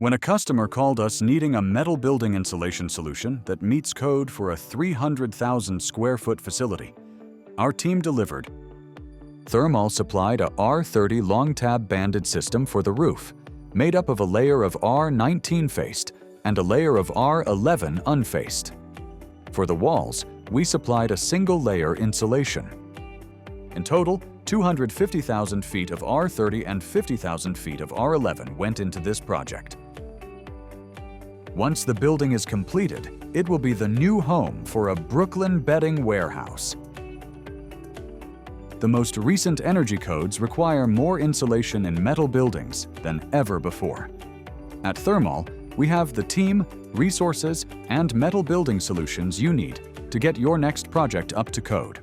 When a customer called us needing a metal building insulation solution that meets code for a 300,000 square foot facility, our team delivered. Therm-All supplied a R30 long tab banded system for the roof, made up of a layer of R19 faced and a layer of R11 unfaced. For the walls, we supplied a single layer insulation. In total, 250,000 feet of R30 and 50,000 feet of R11 went into this project. Once the building is completed, it will be the new home for a Brooklyn bedding warehouse. The most recent energy codes require more insulation in metal buildings than ever before. At Therm-All, we have the team, resources, and metal building solutions you need to get your next project up to code.